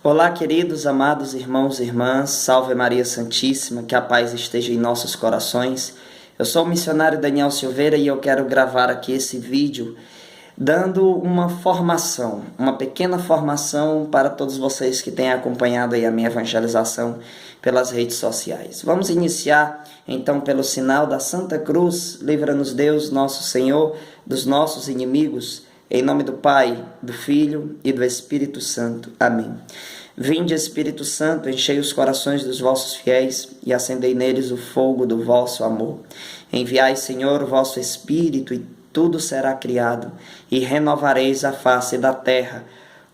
Olá, queridos, amados irmãos e irmãs, salve Maria Santíssima, que a paz esteja em nossos corações. Eu sou o missionário Daniel Silveira e eu quero gravar aqui esse vídeo dando uma formação, uma pequena formação para todos vocês que têm acompanhado aí a minha evangelização pelas redes sociais. Vamos iniciar então pelo sinal da Santa Cruz. Livra-nos Deus, nosso Senhor, dos nossos inimigos. Em nome do Pai, do Filho e do Espírito Santo. Amém. Vinde, Espírito Santo, enchei os corações dos vossos fiéis e acendei neles o fogo do vosso amor. Enviai, Senhor, o vosso Espírito e tudo será criado e renovareis a face da terra.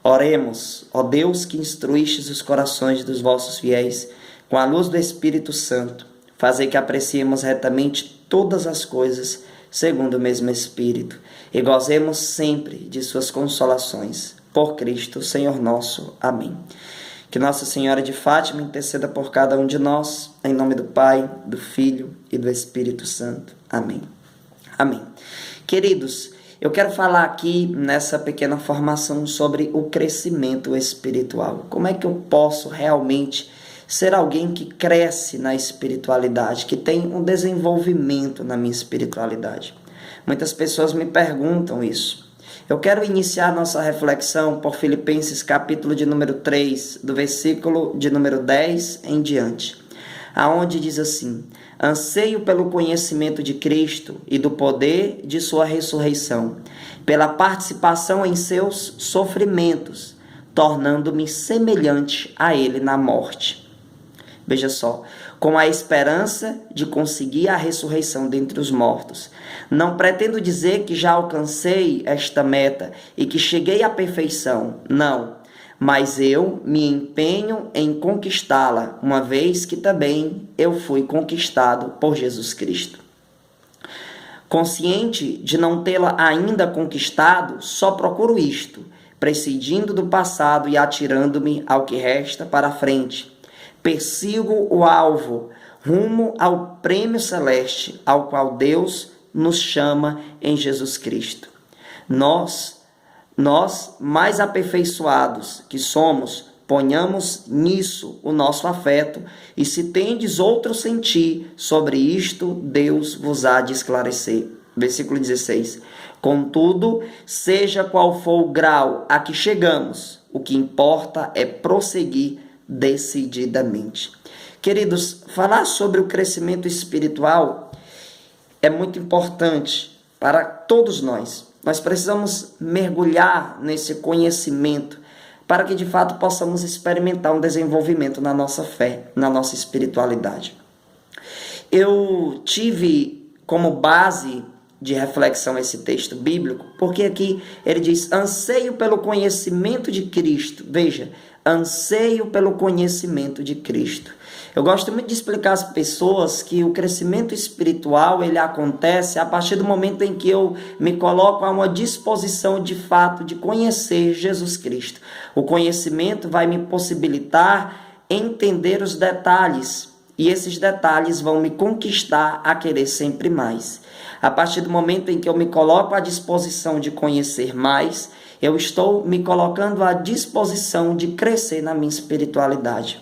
Oremos, ó Deus, que instruístes os corações dos vossos fiéis com a luz do Espírito Santo. Fazei que apreciemos retamente todas as coisas segundo o mesmo Espírito, e gozemos sempre de suas consolações. Por Cristo, Senhor nosso. Amém. Que Nossa Senhora de Fátima interceda por cada um de nós, em nome do Pai, do Filho e do Espírito Santo. Amém. Amém. Queridos, eu quero falar aqui nessa pequena formação sobre o crescimento espiritual. Como é que eu posso realmente ser alguém que cresce na espiritualidade, que tem um desenvolvimento na minha espiritualidade? Muitas pessoas me perguntam isso. Eu quero iniciar nossa reflexão por Filipenses capítulo de número 3, do versículo de número 10 em diante, aonde diz assim: anseio pelo conhecimento de Cristo e do poder de sua ressurreição, pela participação em seus sofrimentos, tornando-me semelhante a ele na morte. Veja só, com a esperança de conseguir a ressurreição dentre os mortos. Não pretendo dizer que já alcancei esta meta e que cheguei à perfeição, não. Mas eu me empenho em conquistá-la, uma vez que também eu fui conquistado por Jesus Cristo. Consciente de não tê-la ainda conquistado, só procuro isto, prescindindo do passado e atirando-me ao que resta para a frente. Persigo o alvo, rumo ao prêmio celeste, ao qual Deus nos chama em Jesus Cristo. Nós, mais aperfeiçoados que somos, ponhamos nisso o nosso afeto, e se tendes outro sentir sobre isto, Deus vos há de esclarecer. Versículo 16. Contudo, seja qual for o grau a que chegamos, o que importa é prosseguir decididamente. Queridos, falar sobre o crescimento espiritual é muito importante para todos nós. Nós precisamos mergulhar nesse conhecimento para que de fato possamos experimentar um desenvolvimento na nossa fé, na nossa espiritualidade. Eu tive como base de reflexão esse texto bíblico, porque aqui ele diz: anseio pelo conhecimento de Cristo. Veja, anseio pelo conhecimento de Cristo. Eu gosto muito de explicar às pessoas que o crescimento espiritual ele acontece a partir do momento em que eu me coloco a uma disposição de fato de conhecer Jesus Cristo. O conhecimento vai me possibilitar entender os detalhes, e esses detalhes vão me conquistar a querer sempre mais. A partir do momento em que eu me coloco à disposição de conhecer mais, eu estou me colocando à disposição de crescer na minha espiritualidade.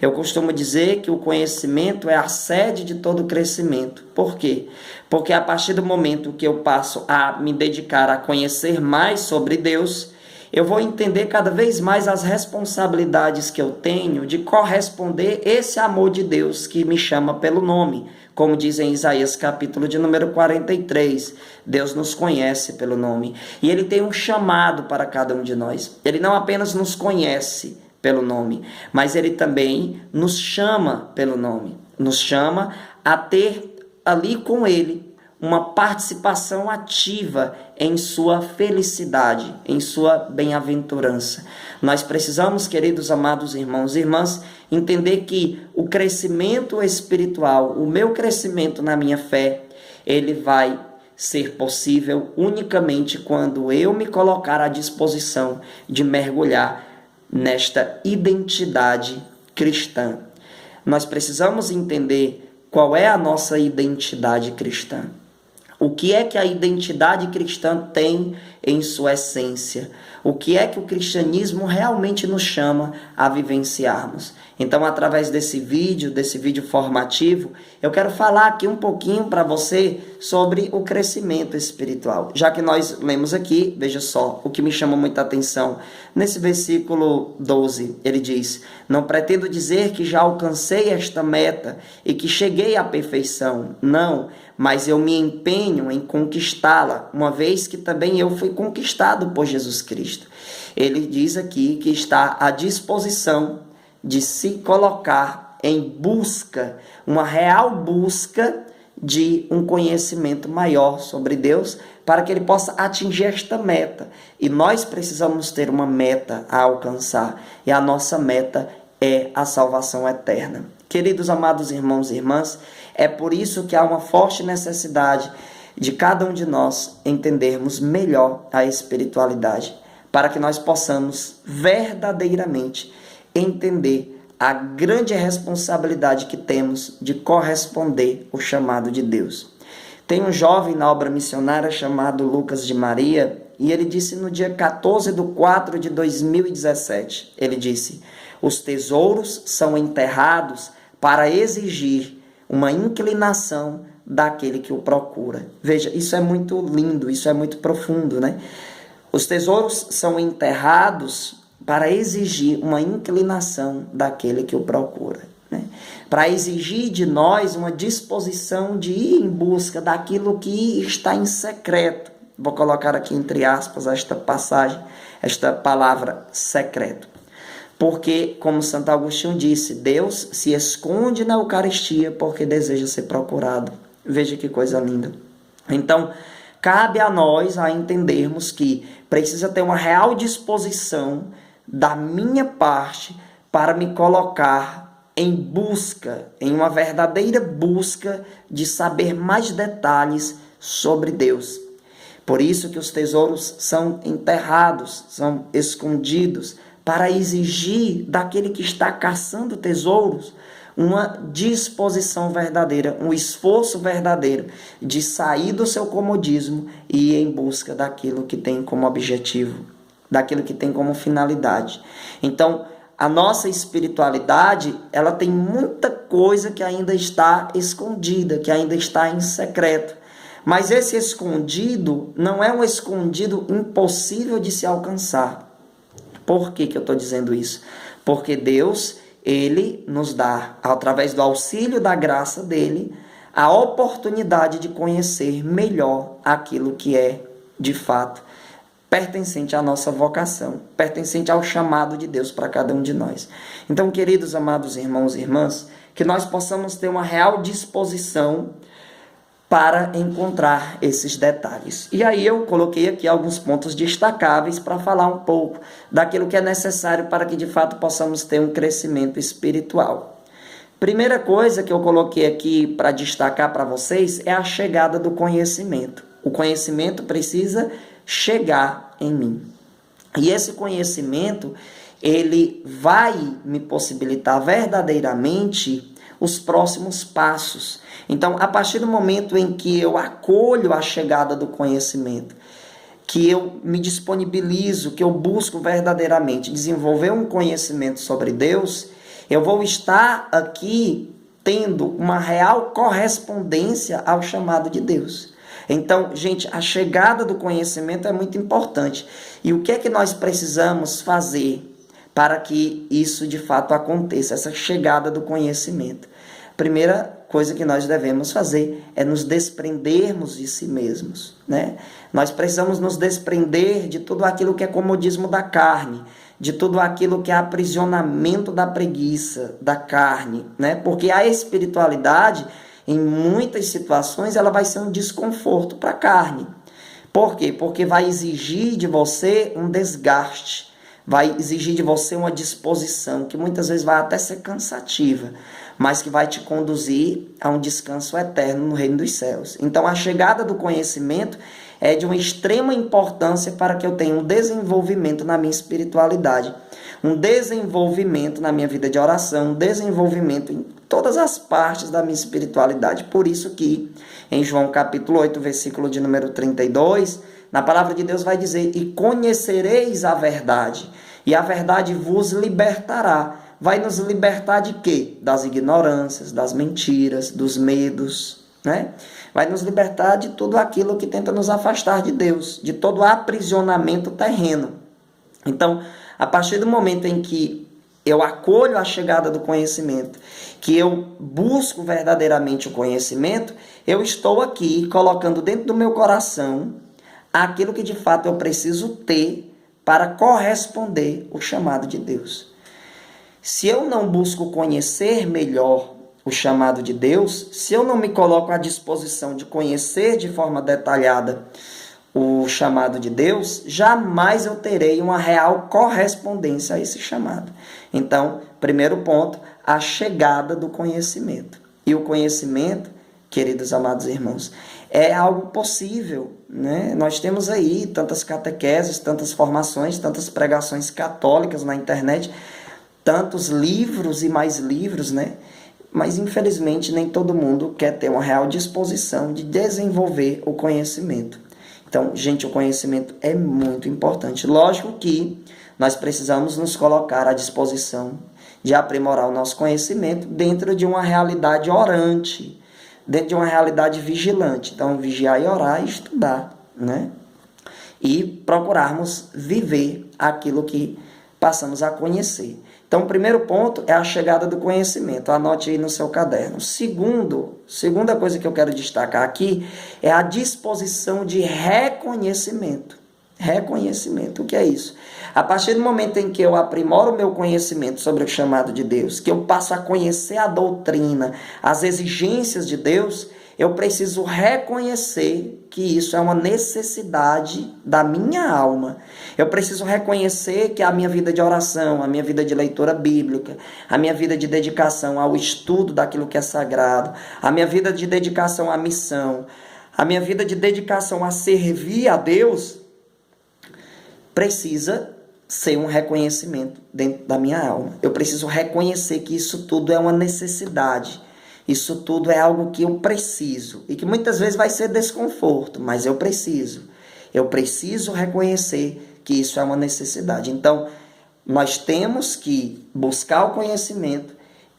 Eu costumo dizer que o conhecimento é a sede de todo crescimento. Por quê? Porque a partir do momento que eu passo a me dedicar a conhecer mais sobre Deus, eu vou entender cada vez mais as responsabilidades que eu tenho de corresponder esse amor de Deus que me chama pelo nome. Como diz em Isaías capítulo de número 43, Deus nos conhece pelo nome. E Ele tem um chamado para cada um de nós. Ele não apenas nos conhece pelo nome, mas Ele também nos chama pelo nome. Nos chama a ter ali com Ele uma participação ativa em sua felicidade, em sua bem-aventurança. Nós precisamos, queridos amados irmãos e irmãs, entender que o crescimento espiritual, o meu crescimento na minha fé, ele vai ser possível unicamente quando eu me colocar à disposição de mergulhar nesta identidade cristã. Nós precisamos entender qual é a nossa identidade cristã. O que é que a identidade cristã tem em sua essência. O que é que o cristianismo realmente nos chama a vivenciarmos? Então, através desse vídeo formativo, eu quero falar aqui um pouquinho para você sobre o crescimento espiritual. Já que nós lemos aqui, veja só, o que me chama muita atenção. Nesse versículo 12, ele diz: não pretendo dizer que já alcancei esta meta e que cheguei à perfeição. Não, mas eu me empenho em conquistá-la, uma vez que também eu fui conquistado por Jesus Cristo. Ele diz aqui que está à disposição de se colocar em busca, uma real busca de um conhecimento maior sobre Deus, para que ele possa atingir esta meta. E nós precisamos ter uma meta a alcançar, e a nossa meta é a salvação eterna. Queridos amados irmãos e irmãs, é por isso que há uma forte necessidade de cada um de nós entendermos melhor a espiritualidade, para que nós possamos verdadeiramente entender a grande responsabilidade que temos de corresponder ao chamado de Deus. Tem um jovem na obra missionária chamado Lucas de Maria, e ele disse no dia 14/4/2017, ele disse: os tesouros são enterrados para exigir uma inclinação daquele que o procura. Veja, isso é muito lindo, isso é muito profundo, né? Os tesouros são enterrados para exigir uma inclinação daquele que o procura, né? Para exigir de nós uma disposição de ir em busca daquilo que está em secreto. Vou colocar aqui entre aspas esta passagem, esta palavra secreto. Porque, como Santo Agostinho disse, Deus se esconde na Eucaristia porque deseja ser procurado. Veja que coisa linda. Então, cabe a nós a entendermos que precisa ter uma real disposição da minha parte para me colocar em busca, em uma verdadeira busca de saber mais detalhes sobre Deus. Por isso que os tesouros são enterrados, são escondidos, para exigir daquele que está caçando tesouros uma disposição verdadeira, um esforço verdadeiro de sair do seu comodismo e ir em busca daquilo que tem como objetivo, daquilo que tem como finalidade. Então, a nossa espiritualidade, ela tem muita coisa que ainda está escondida, que ainda está em secreto. Mas esse escondido não é um escondido impossível de se alcançar. Por que eu estou dizendo isso? Porque Deus, Ele nos dá, através do auxílio da graça dEle, a oportunidade de conhecer melhor aquilo que é, de fato, pertencente à nossa vocação, pertencente ao chamado de Deus para cada um de nós. Então, queridos amados irmãos e irmãs, que nós possamos ter uma real disposição para encontrar esses detalhes. E aí eu coloquei aqui alguns pontos destacáveis para falar um pouco daquilo que é necessário para que de fato possamos ter um crescimento espiritual. Primeira coisa que eu coloquei aqui para destacar para vocês é a chegada do conhecimento. O conhecimento precisa chegar em mim. E esse conhecimento, ele vai me possibilitar verdadeiramente os próximos passos. Então, a partir do momento em que eu acolho a chegada do conhecimento, que eu me disponibilizo, que eu busco verdadeiramente desenvolver um conhecimento sobre Deus, eu vou estar aqui tendo uma real correspondência ao chamado de Deus. Então, gente, a chegada do conhecimento é muito importante. E o que é que nós precisamos fazer para que isso de fato aconteça, essa chegada do conhecimento? Primeira coisa que nós devemos fazer é nos desprendermos de si mesmos, né? Nós precisamos nos desprender de tudo aquilo que é comodismo da carne, de tudo aquilo que é aprisionamento da preguiça, da carne, né? Porque a espiritualidade, em muitas situações, ela vai ser um desconforto para a carne. Por quê? Porque vai exigir de você um desgaste, vai exigir de você uma disposição que muitas vezes vai até ser cansativa, mas que vai te conduzir a um descanso eterno no reino dos céus. Então, a chegada do conhecimento é de uma extrema importância para que eu tenha um desenvolvimento na minha espiritualidade, um desenvolvimento na minha vida de oração, um desenvolvimento em todas as partes da minha espiritualidade. Por isso que, em João capítulo 8, versículo de número 32, na palavra de Deus vai dizer, e conhecereis a verdade, e a verdade vos libertará. Vai nos libertar de quê? Das ignorâncias, das mentiras, dos medos, né? Vai nos libertar de tudo aquilo que tenta nos afastar de Deus, de todo aprisionamento terreno. Então, a partir do momento em que eu acolho a chegada do conhecimento, que eu busco verdadeiramente o conhecimento, eu estou aqui colocando dentro do meu coração aquilo que de fato eu preciso ter para corresponder ao chamado de Deus. Se eu não busco conhecer melhor o chamado de Deus, se eu não me coloco à disposição de conhecer de forma detalhada o chamado de Deus, jamais eu terei uma real correspondência a esse chamado. Então, primeiro ponto, a chegada do conhecimento. E o conhecimento, queridos amados irmãos, é algo possível, né? Nós temos aí tantas catequeses, tantas formações, tantas pregações católicas na internet, tantos livros e mais livros, né? Mas infelizmente nem todo mundo quer ter uma real disposição de desenvolver o conhecimento. Então, gente, o conhecimento é muito importante. Lógico que nós precisamos nos colocar à disposição de aprimorar o nosso conhecimento dentro de uma realidade orante, dentro de uma realidade vigilante. Então, vigiar e orar e estudar, né? E procurarmos viver aquilo que passamos a conhecer. Então, o primeiro ponto é a chegada do conhecimento. Anote aí no seu caderno. Segunda coisa que eu quero destacar aqui é a disposição de reconhecimento. Reconhecimento, o que é isso? A partir do momento em que eu aprimoro o meu conhecimento sobre o chamado de Deus, que eu passo a conhecer a doutrina, as exigências de Deus, eu preciso reconhecer que isso é uma necessidade da minha alma. Eu preciso reconhecer que a minha vida de oração, a minha vida de leitura bíblica, a minha vida de dedicação ao estudo daquilo que é sagrado, a minha vida de dedicação à missão, a minha vida de dedicação a servir a Deus, precisa ser um reconhecimento dentro da minha alma. Eu preciso reconhecer que isso tudo é uma necessidade. Isso tudo é algo que eu preciso e que muitas vezes vai ser desconforto, mas eu preciso. Eu preciso reconhecer que isso é uma necessidade. Então, nós temos que buscar o conhecimento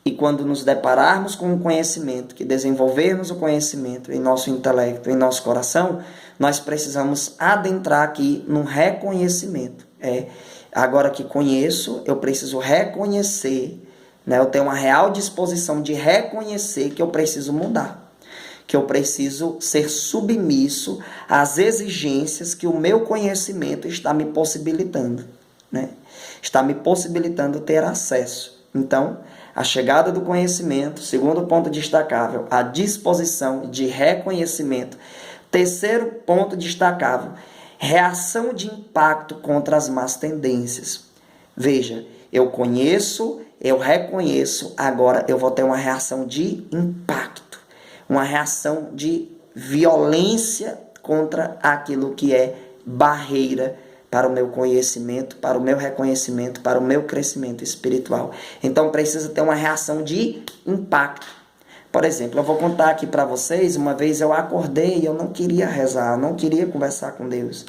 e quando nos depararmos com o conhecimento, que desenvolvermos o conhecimento em nosso intelecto, em nosso coração, nós precisamos adentrar aqui no reconhecimento. Agora que conheço, eu preciso reconhecer, né? Eu tenho uma real disposição de reconhecer que eu preciso mudar, que eu preciso ser submisso às exigências que o meu conhecimento está me possibilitando, né? Está me possibilitando ter acesso. Então, a chegada do conhecimento, segundo ponto destacável, a disposição de reconhecimento. Terceiro ponto destacável, reação de impacto contra as más tendências. Veja, eu conheço, eu reconheço, agora eu vou ter uma reação de impacto, uma reação de violência contra aquilo que é barreira para o meu conhecimento, para o meu reconhecimento, para o meu crescimento espiritual. Então precisa ter uma reação de impacto. Por exemplo, eu vou contar aqui para vocês, uma vez eu acordei e eu não queria rezar, eu não queria conversar com Deus.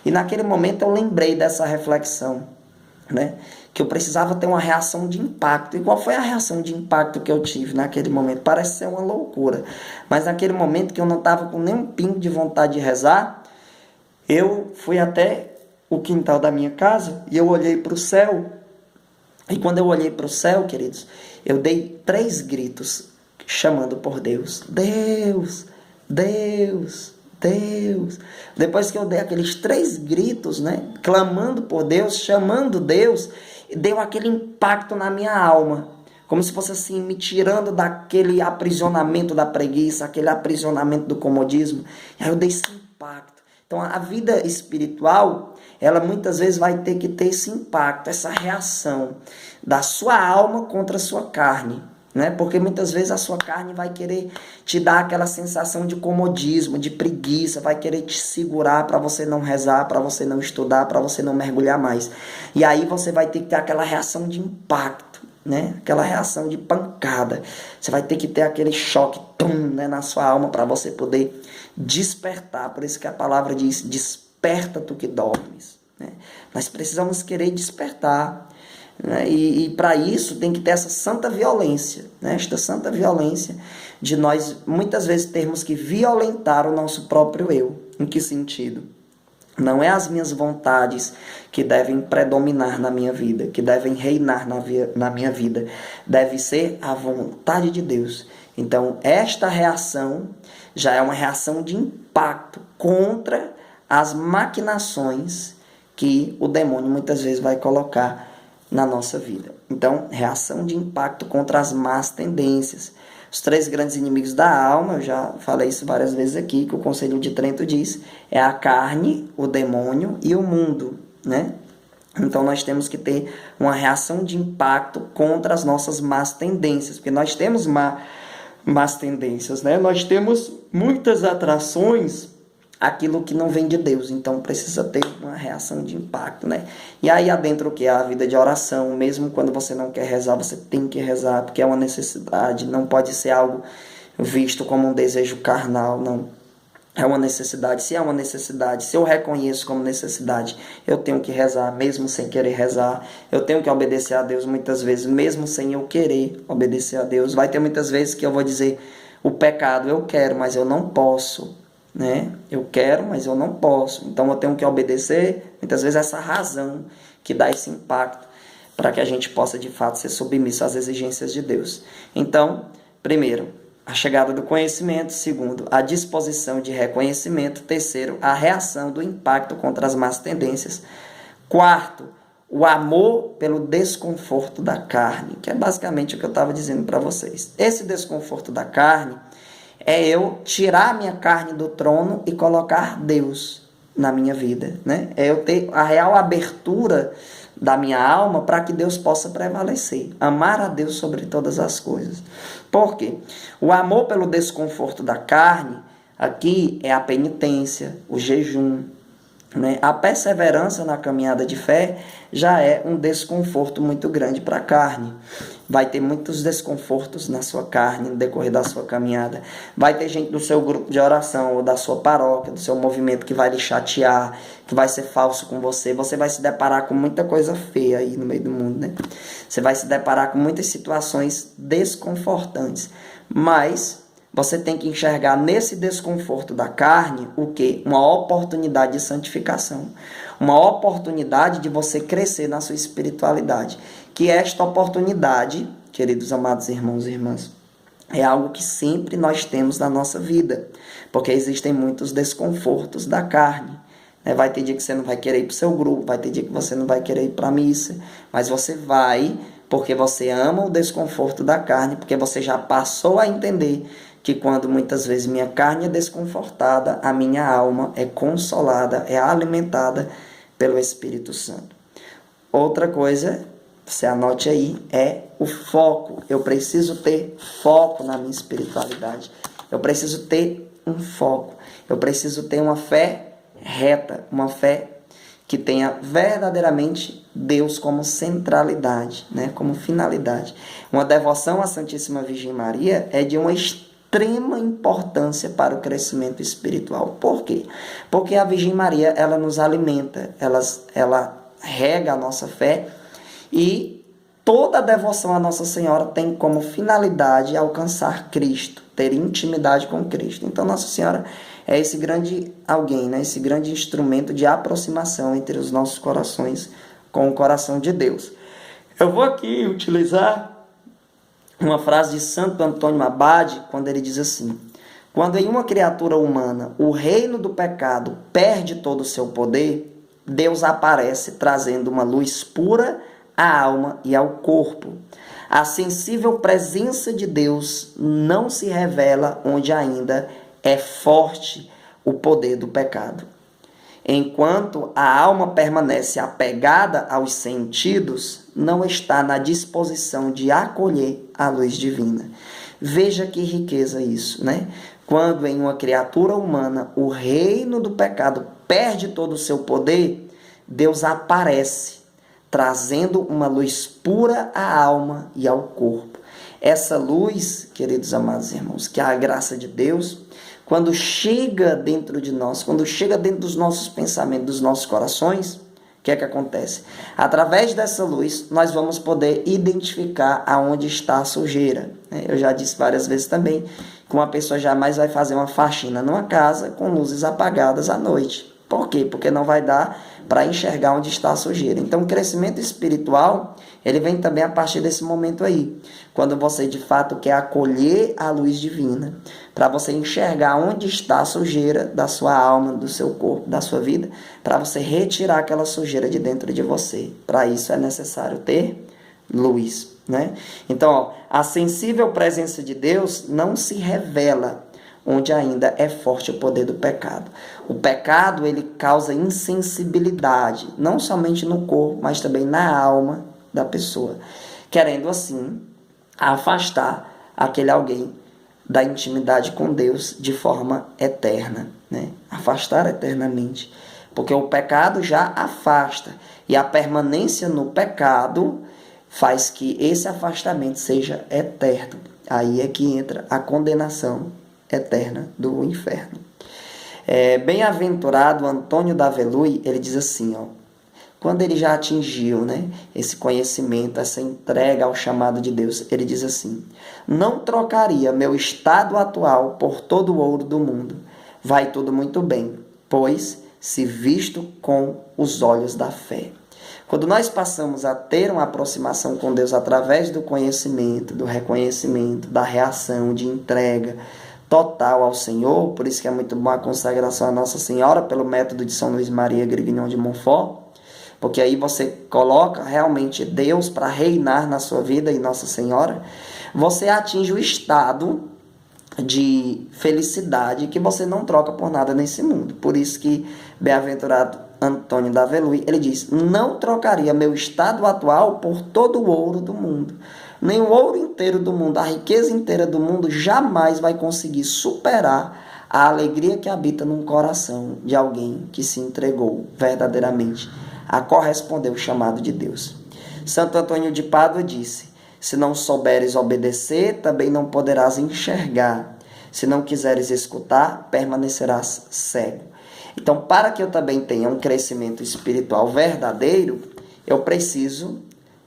E naquele momento eu lembrei dessa reflexão, né? Que eu precisava ter uma reação de impacto. E qual foi a reação de impacto que eu tive naquele momento? Parece ser uma loucura. Mas naquele momento que eu não estava com nenhum pingo de vontade de rezar, eu fui até o quintal da minha casa e eu olhei para o céu. E quando eu olhei para o céu, queridos, eu dei 3 gritos chamando por Deus. Deus, Deus, Deus. Depois que eu dei aqueles 3 gritos, né, clamando por Deus, chamando Deus, deu aquele impacto na minha alma, como se fosse assim, me tirando daquele aprisionamento da preguiça, aquele aprisionamento do comodismo. E aí eu dei esse impacto. Então a vida espiritual, ela muitas vezes vai ter que ter esse impacto, essa reação da sua alma contra a sua carne, né? Porque muitas vezes a sua carne vai querer te dar aquela sensação de comodismo, de preguiça, vai querer te segurar para você não rezar, para você não estudar, para você não mergulhar mais. E aí você vai ter que ter aquela reação de impacto, né? Aquela reação de pancada. Você vai ter que ter aquele choque, né, na sua alma para você poder despertar. Por isso que a palavra diz: desperta desperta tu que dormes, né? Nós precisamos querer despertar, né? E para isso tem que ter essa santa violência, né? Esta santa violência de nós muitas vezes termos que violentar o nosso próprio eu. Em que sentido? Não é as minhas vontades que devem predominar na minha vida, que devem reinar na minha vida. Deve ser a vontade de Deus. Então, esta reação já é uma reação de impacto contra as maquinações que o demônio muitas vezes vai colocar na nossa vida. Então, reação de impacto contra as más tendências. Os 3 grandes inimigos da alma, eu já falei isso várias vezes aqui, que o Conselho de Trento diz, é a carne, o demônio e o mundo, né? Então nós temos que ter uma reação de impacto contra as nossas más tendências, porque nós temos más tendências, né? Nós temos muitas atrações aquilo que não vem de Deus, então precisa ter uma reação de impacto, né? E aí adentra o que? A vida de oração, mesmo quando você não quer rezar, você tem que rezar, porque é uma necessidade, não pode ser algo visto como um desejo carnal, não. É uma necessidade, se é uma necessidade, se eu reconheço como necessidade, eu tenho que rezar, mesmo sem querer rezar, eu tenho que obedecer a Deus muitas vezes, mesmo sem eu querer obedecer a Deus. Vai ter muitas vezes que eu vou dizer, o pecado eu quero, mas eu não posso, né? Eu quero, mas eu não posso. Então eu tenho que obedecer, muitas vezes essa razão que dá esse impacto para que a gente possa de fato ser submisso às exigências de Deus. Então, primeiro, a chegada do conhecimento. Segundo, a disposição de reconhecimento. Terceiro, a reação do impacto contra as más tendências. Quarto, o amor pelo desconforto da carne, que é basicamente o que eu estava dizendo para vocês. Esse desconforto da carne é eu tirar a minha carne do trono e colocar Deus na minha vida, né? É eu ter a real abertura da minha alma para que Deus possa prevalecer. Amar a Deus sobre todas as coisas. Por quê? O amor pelo desconforto da carne, aqui é a penitência, o jejum, né? A perseverança na caminhada de fé já é um desconforto muito grande para a carne. Vai ter muitos desconfortos na sua carne no decorrer da sua caminhada. Vai ter gente do seu grupo de oração ou da sua paróquia, do seu movimento que vai lhe chatear, que vai ser falso com você. Você vai se deparar com muita coisa feia aí no meio do mundo, né? Você vai se deparar com muitas situações desconfortantes. Mas você tem que enxergar nesse desconforto da carne o quê? Uma oportunidade de santificação. Uma oportunidade de você crescer na sua espiritualidade. Que esta oportunidade, queridos amados irmãos e irmãs, é algo que sempre nós temos na nossa vida. Porque existem muitos desconfortos da carne. Vai ter dia que você não vai querer ir para o seu grupo, vai ter dia que você não vai querer ir para a missa, mas você vai porque você ama o desconforto da carne, porque você já passou a entender que quando muitas vezes minha carne é desconfortada, a minha alma é consolada, é alimentada pelo Espírito Santo. Outra coisa, você anote aí, é o foco. Eu preciso ter foco na minha espiritualidade. Eu preciso ter um foco. Eu preciso ter uma fé reta, uma fé que tenha verdadeiramente Deus como centralidade, né, como finalidade. Uma devoção à Santíssima Virgem Maria é de uma extrema importância para o crescimento espiritual. Por quê? Porque a Virgem Maria, ela nos alimenta, ela rega a nossa fé e toda a devoção à Nossa Senhora tem como finalidade alcançar Cristo, ter intimidade com Cristo. Então, Nossa Senhora é esse grande alguém, né? Esse grande instrumento de aproximação entre os nossos corações com o coração de Deus. Eu vou aqui utilizar uma frase de Santo Antônio Abade, quando ele diz assim: quando em uma criatura humana o reino do pecado perde todo o seu poder, Deus aparece trazendo uma luz pura à alma e ao corpo. A sensível presença de Deus não se revela onde ainda é forte o poder do pecado. Enquanto a alma permanece apegada aos sentidos, não está na disposição de acolher a luz divina. Veja que riqueza isso, né? Quando em uma criatura humana o reino do pecado perde todo o seu poder, Deus aparece, trazendo uma luz pura à alma e ao corpo. Essa luz, queridos amados irmãos, que é a graça de Deus, quando chega dentro de nós, quando chega dentro dos nossos pensamentos, dos nossos corações, o que é que acontece? Através dessa luz, nós vamos poder identificar aonde está a sujeira. Eu já disse várias vezes também que uma pessoa jamais vai fazer uma faxina numa casa com luzes apagadas à noite. Por quê? Porque não vai dar para enxergar onde está a sujeira. Então, o crescimento espiritual, ele vem também a partir desse momento aí, quando você de fato quer acolher a luz divina, para você enxergar onde está a sujeira da sua alma, do seu corpo, da sua vida, para você retirar aquela sujeira de dentro de você. Para isso é necessário ter luz, né? Então, ó, a sensível presença de Deus não se revela onde ainda é forte o poder do pecado. O pecado, ele causa insensibilidade, não somente no corpo, mas também na alma da pessoa, querendo assim afastar aquele alguém da intimidade com Deus de forma eterna, né? Afastar eternamente, porque o pecado já afasta, e a permanência no pecado faz que esse afastamento seja eterno. Aí é que entra a condenação eterna do inferno. Bem-aventurado Antônio da Velui, ele diz assim, ó, quando ele já atingiu, né, esse conhecimento, essa entrega ao chamado de Deus, ele diz assim: não trocaria meu estado atual por todo o ouro do mundo. Vai tudo muito bem, pois se visto com os olhos da fé. Quando nós passamos a ter uma aproximação com Deus através do conhecimento, do reconhecimento, da reação, de entrega total ao Senhor, por isso que é muito bom a consagração à Nossa Senhora pelo método de São Luís Maria Grignion de Montfort, porque aí você coloca realmente Deus para reinar na sua vida e Nossa Senhora, você atinge o estado de felicidade que você não troca por nada nesse mundo. Por isso que bem-aventurado Antônio da Velui, ele diz: não trocaria meu estado atual por todo o ouro do mundo. Nem o ouro inteiro do mundo, a riqueza inteira do mundo jamais vai conseguir superar a alegria que habita num coração de alguém que se entregou verdadeiramente a corresponder ao chamado de Deus. Santo Antônio de Pádua disse: se não souberes obedecer, também não poderás enxergar. Se não quiseres escutar, permanecerás cego. Então, para que eu também tenha um crescimento espiritual verdadeiro, eu preciso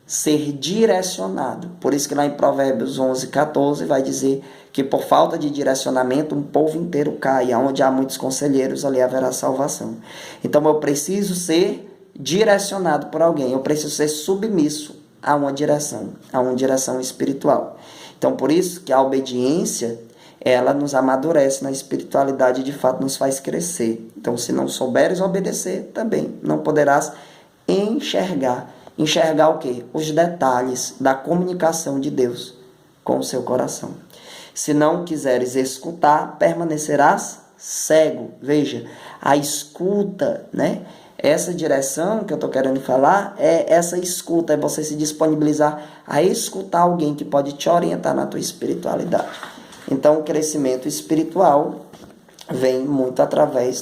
ser direcionado. Por isso que lá em Provérbios 11:14 vai dizer que por falta de direcionamento um povo inteiro cai. Onde há muitos conselheiros, ali haverá salvação. Então eu preciso ser direcionado por alguém. Eu preciso ser submisso a uma direção espiritual. Então por isso que a obediência, ela nos amadurece na espiritualidade e de fato nos faz crescer. Então se não souberes obedecer, também não poderás enxergar. Enxergar o quê? Os detalhes da comunicação de Deus com o seu coração. Se não quiseres escutar, permanecerás cego. Veja, a escuta, né? Essa direção que eu estou querendo falar é essa escuta, é você se disponibilizar a escutar alguém que pode te orientar na tua espiritualidade. Então, o crescimento espiritual vem muito através